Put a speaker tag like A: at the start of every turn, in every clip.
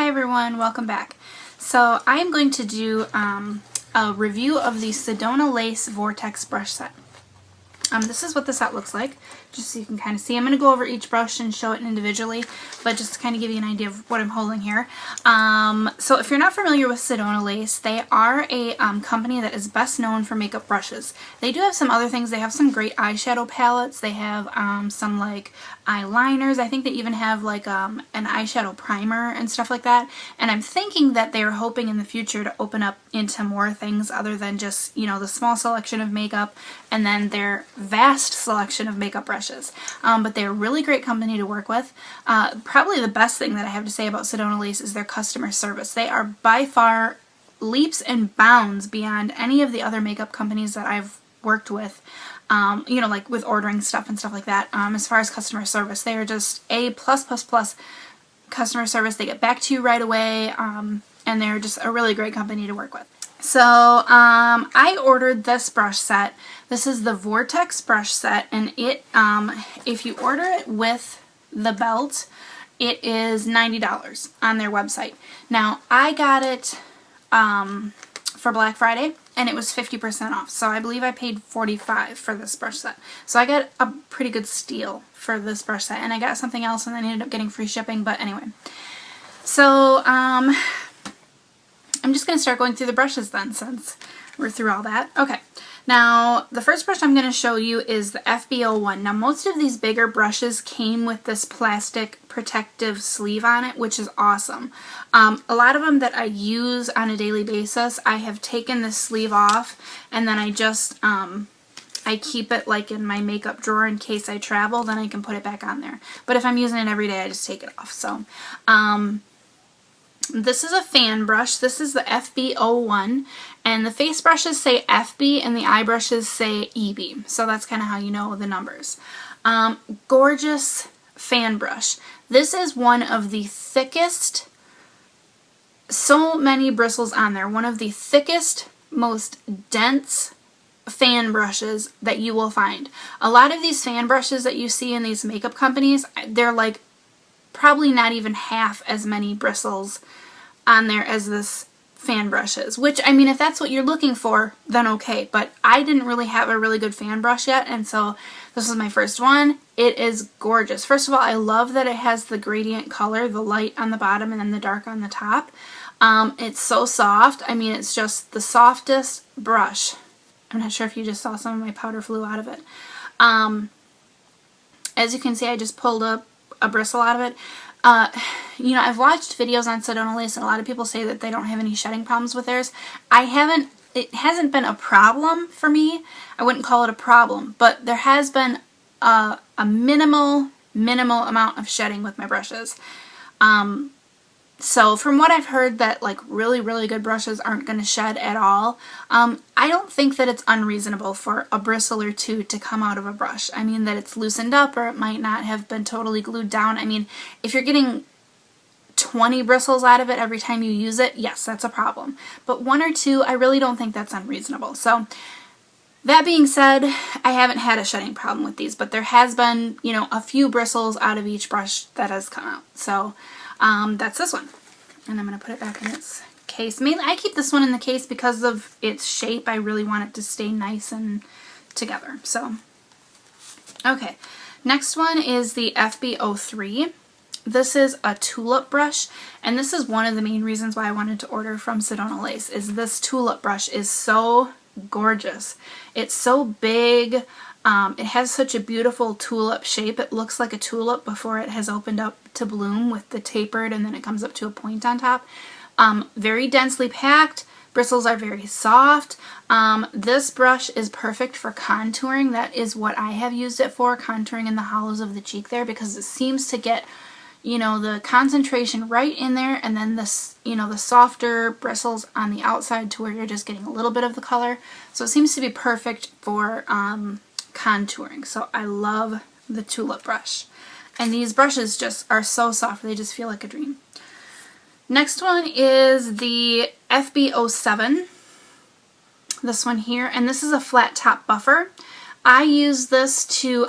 A: everyone, welcome back. So I am going to do a review of the Sedona Lace Vortex brush set. This is what the set looks like, just so you can kind of see. I'm going to go over each brush and show it individually, but just to kind of give you an idea of what I'm holding here. So if you're not familiar with Sedona Lace, they are a company that is best known for makeup brushes. They do have some other things. They have some great eyeshadow palettes. They have some like eyeliners. I think they even have like an eyeshadow primer and stuff like that. And I'm thinking that they're hoping in the future to open up into more things other than just, you know, the small selection of makeup and then their vast selection of makeup brushes. But they're a really great company to work with. Probably the best thing that I have to say about Sedona Lace is their customer service. They are by far leaps and bounds beyond any of the other makeup companies that I've worked with. You know, like with ordering stuff and stuff like that. As far as customer service, they are just A+++ customer service. They get back to you right away, and they're just a really great company to work with. So I ordered this brush set. This is the Vortex brush set, and it if you order it with the belt, it is $90 on their website. Now I got it for Black Friday, and it was 50% off. So I believe I paid $45 for this brush set. So I got a pretty good steal for this brush set, and I got something else, and then I ended up getting free shipping. But anyway, so I'm just going to start going through the brushes then, since we're through all that. Okay, now the first brush I'm going to show you is the FB01. Now most of these bigger brushes came with this plastic protective sleeve on it, which is awesome. A lot of them that I use on a daily basis, I have taken the sleeve off, and then I just I keep it like in my makeup drawer in case I travel, then I can put it back on there. But if I'm using it every day, I just take it off. So this is a fan brush. This is the FB01, and the face brushes say FB and the eye brushes say EB. So that's kind of how you know the numbers. Gorgeous fan brush. This is one of the thickest, so many bristles on there, one of the thickest, most dense fan brushes that you will find. A lot of these fan brushes that you see in these makeup companies, they're like probably not even half as many bristles on there as this fan brush is, which, I mean, if that's what you're looking for, then okay, but I didn't really have a really good fan brush yet, and so this is my first one. It is gorgeous. First of all, I love that it has the gradient color, the light on the bottom and then the dark on the top. It's so soft. I mean, it's just the softest brush. I'm not sure if you just saw some of my powder flew out of it. As you can see, I just pulled up a bristle out of it. You know, I've watched videos on Sedona Lace, and a lot of people say that they don't have any shedding problems with theirs. It hasn't been a problem for me. I wouldn't call it a problem, but there has been a minimal amount of shedding with my brushes. So from what I've heard, that like really good brushes aren't going to shed at all. I don't think that it's unreasonable for a bristle or two to come out of a brush. I mean, that it's loosened up or it might not have been totally glued down. I mean, if you're getting 20 bristles out of it every time you use it, yes, that's a problem. But one or two, I really don't think that's unreasonable. So that being said, I haven't had a shedding problem with these, but there has been, you know, a few bristles out of each brush that has come out. So that's this one, and I'm going to put it back in its case. Mainly, I keep this one in the case because of its shape. I really want it to stay nice and together. So, okay, next one is the FB03. This is a tulip brush, and this is one of the main reasons why I wanted to order from Sedona Lace, is this tulip brush is so gorgeous. It's so big. It has such a beautiful tulip shape. It looks like a tulip before it has opened up to bloom with the tapered, and then it comes up to a point on top. Very densely packed. Bristles are very soft. This brush is perfect for contouring. That is what I have used it for, contouring in the hollows of the cheek there, because it seems to get, you know, the concentration right in there, and then this, you know, the softer bristles on the outside to where you're just getting a little bit of the color. So it seems to be perfect for contouring. So I love the tulip brush, and these brushes just are so soft, they just feel like a dream. Next one is the FB07, this one here, and this is a flat top buffer. I use this to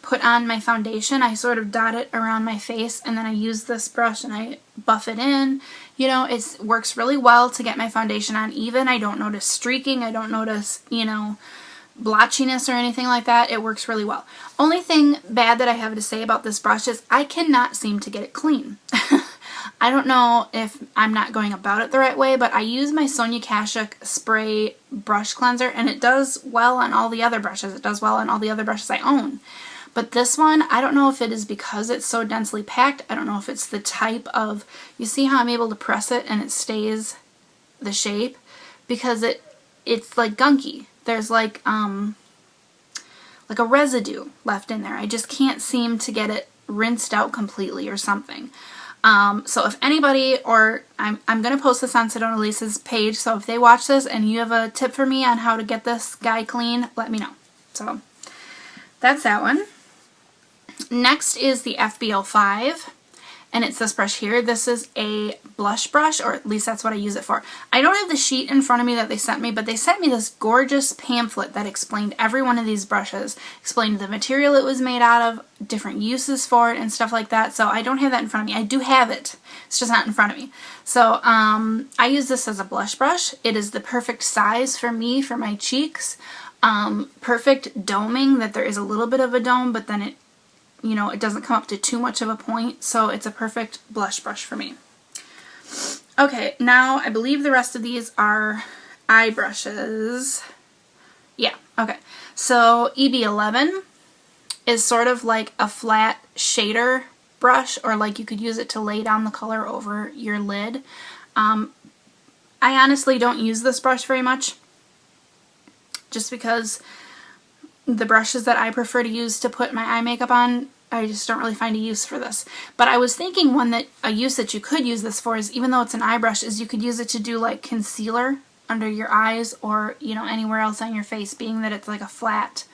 A: put on my foundation. I sort of dot it around my face, and then I use this brush and I buff it in. You know, it works really well to get my foundation on even. I don't notice streaking. I don't notice, you know, blotchiness or anything like that. It works really well. Only thing bad that I have to say about this brush is I cannot seem to get it clean. I don't know if I'm not going about it the right way, but I use my Sonia Kashuk spray brush cleanser, and it does well on all the other brushes. It does well on all the other brushes I own. But this one, I don't know if it is because it's so densely packed. I don't know if it's the type of, you see how I'm able to press it and it stays the shape? Because it's like gunky. There's like a residue left in there. I just can't seem to get it rinsed out completely or something. So if anybody, or I'm going to post this on Sedona Lace's page, so if they watch this and you have a tip for me on how to get this guy clean, let me know. So that's that one. Next is the FB05, and it's this brush here. This is a blush brush, or at least that's what I use it for. I don't have the sheet in front of me that they sent me, but they sent me this gorgeous pamphlet that explained every one of these brushes, explained the material it was made out of, different uses for it, and stuff like that. So I don't have that in front of me. I do have it. It's just not in front of me. So I use this as a blush brush. It is the perfect size for me, for my cheeks. Perfect doming, that there is a little bit of a dome, but then it, you know, it doesn't come up to too much of a point, so it's a perfect blush brush for me. Okay, now I believe the rest of these are eye brushes. Yeah, okay. So EB11 is sort of like a flat shader brush, or like you could use it to lay down the color over your lid. I honestly don't use this brush very much, just because the brushes that I prefer to use to put my eye makeup on, I just don't really find a use for this. But I was thinking a use that you could use this for is, even though it's an eye brush, is you could use it to do like concealer under your eyes, or, you know, anywhere else on your face, being that it's like a flat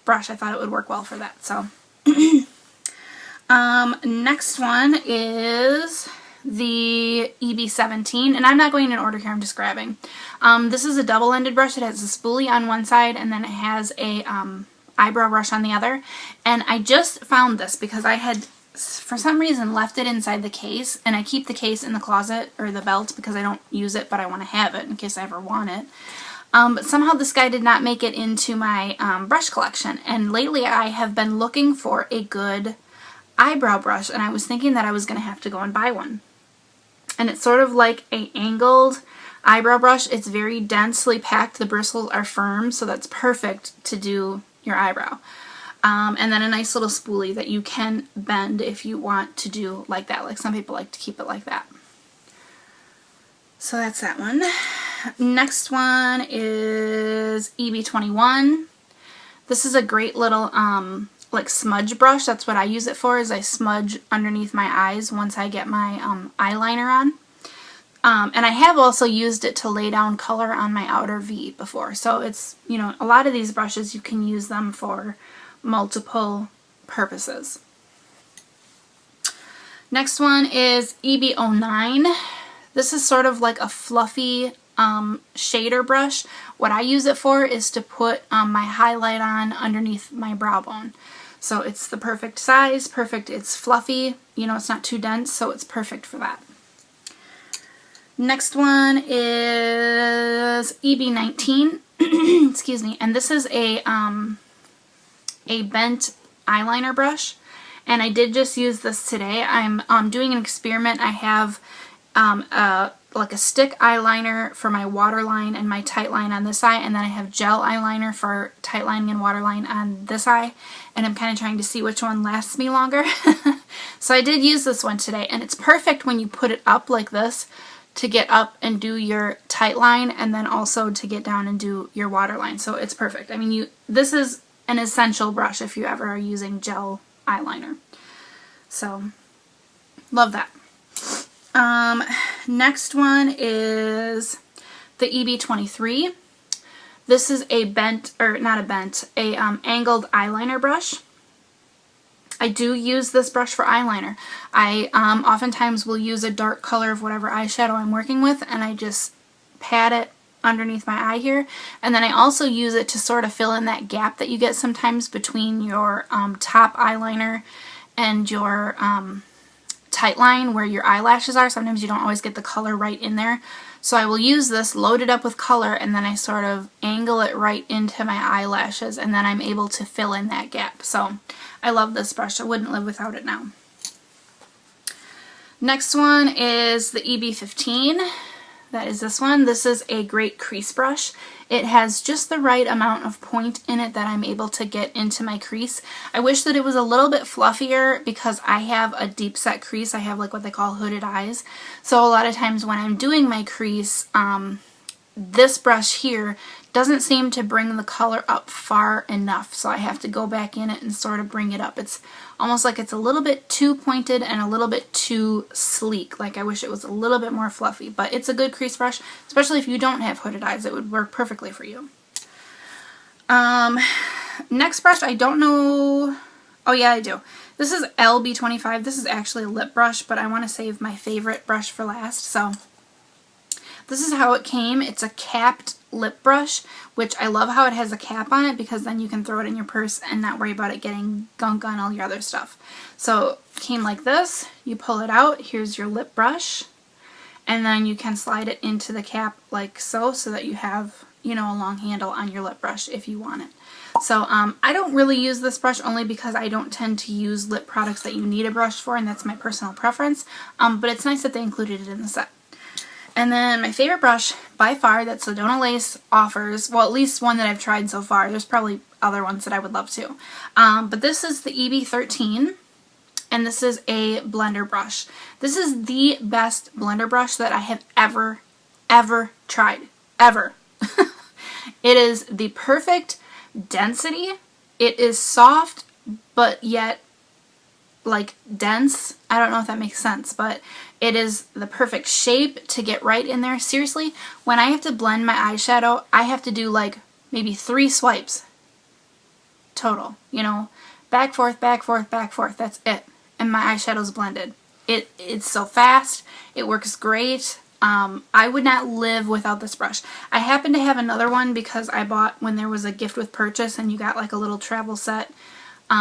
A: brush. I thought it would work well for that. So next one is the EB17, and I'm not going in order here, I'm just grabbing. This is a double-ended brush. It has a spoolie on one side, and then it has a eyebrow brush on the other. And I just found this because I had, for some reason, left it inside the case, and I keep the case in the closet, or the belt, because I don't use it, but I want to have it in case I ever want it. But somehow this guy did not make it into my brush collection, and lately I have been looking for a good eyebrow brush, and I was thinking that I was going to have to go and buy one. And it's sort of like a angled eyebrow brush. It's very densely packed. The bristles are firm, so that's perfect to do your eyebrow. And then a nice little spoolie that you can bend if you want to do like that. Like some people like to keep it like that. So that's that one. Next one is EB21. This is a great little like smudge brush. That's what I use it for, is I smudge underneath my eyes once I get my eyeliner on. And I have also used it to lay down color on my outer V before. So it's, you know, a lot of these brushes, you can use them for multiple purposes. Next one is EB09. This is sort of like a fluffy shader brush. What I use it for is to put my highlight on underneath my brow bone. So it's the perfect size, perfect, it's fluffy, you know, it's not too dense, so it's perfect for that. Next one is EB19, excuse me, and this is a bent eyeliner brush, and I did just use this today. I'm doing an experiment. I have like a stick eyeliner for my waterline and my tight line on this eye, and then I have gel eyeliner for tight lining and waterline on this eye, and I'm kind of trying to see which one lasts me longer. So I did use this one today, and it's perfect when you put it up like this to get up and do your tight line, and then also to get down and do your waterline. So it's perfect. I mean, this is an essential brush if you ever are using gel eyeliner. So love that. Next one is the EB23. This is a bent, or not a bent, a angled eyeliner brush. I do use this brush for eyeliner. I oftentimes will use a dark color of whatever eyeshadow I'm working with, and I just pat it underneath my eye here. And then I also use it to sort of fill in that gap that you get sometimes between your top eyeliner and your tight line where your eyelashes are. Sometimes you don't always get the color right in there. So I will use this, load it up with color, and then I sort of angle it right into my eyelashes, and then I'm able to fill in that gap. So I love this brush. I wouldn't live without it now. Next one is the EB15. That is this one. This is a great crease brush. It has just the right amount of point in it that I'm able to get into my crease. I wish that it was a little bit fluffier because I have a deep set crease. I have like what they call hooded eyes. So a lot of times when I'm doing my crease, this brush here doesn't seem to bring the color up far enough. So I have to go back in it and sort of bring it up. It's almost like it's a little bit too pointed and a little bit too sleek. Like I wish it was a little bit more fluffy, but it's a good crease brush, especially if you don't have hooded eyes. It would work perfectly for you. Next brush, I don't know. Oh yeah, I do. This is LB25. This is actually a lip brush, but I want to save my favorite brush for last. So this is how it came. It's a capped lip brush, which I love how it has a cap on it because then you can throw it in your purse and not worry about it getting gunk on all your other stuff. So it came like this. You pull it out. Here's your lip brush. And then you can slide it into the cap like so that you have, you know, a long handle on your lip brush if you want it. So I don't really use this brush only because I don't tend to use lip products that you need a brush for, and that's my personal preference. But it's nice that they included it in the set. And then my favorite brush by far that Sedona Lace offers, well, at least one that I've tried so far. There's probably other ones that I would love to. But this is the EB13, and this is a blender brush. This is the best blender brush that I have ever tried. Ever. It is the perfect density. It is soft, but yet like dense. I don't know if that makes sense, but it is the perfect shape to get right in there. Seriously, when I have to blend my eyeshadow, I have to do like maybe 3 swipes total, you know, back, forth, back, forth, back, forth. That's it. And my eyeshadow's blended. It's so fast. It works great. I would not live without this brush. I happen to have another one because I bought when there was a gift with purchase and you got like a little travel set. What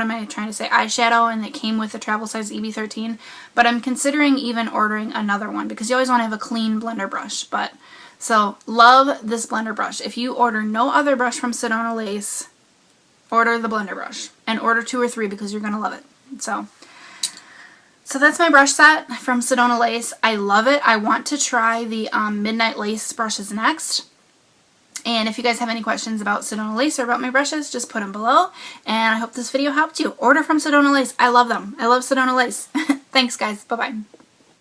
A: am I trying to say? Eyeshadow, and it came with the travel size EB13. But I'm considering even ordering another one because you always want to have a clean blender brush. But so love this blender brush. If you order no other brush from Sedona Lace, order the blender brush and order 2 or 3 because you're gonna love it. So that's my brush set from Sedona Lace. I love it. I want to try the Midnight Lace brushes next. And if you guys have any questions about Sedona Lace or about my brushes, just put them below. And I hope this video helped you. Order from Sedona Lace. I love them. I love Sedona Lace. Thanks, guys. Bye-bye.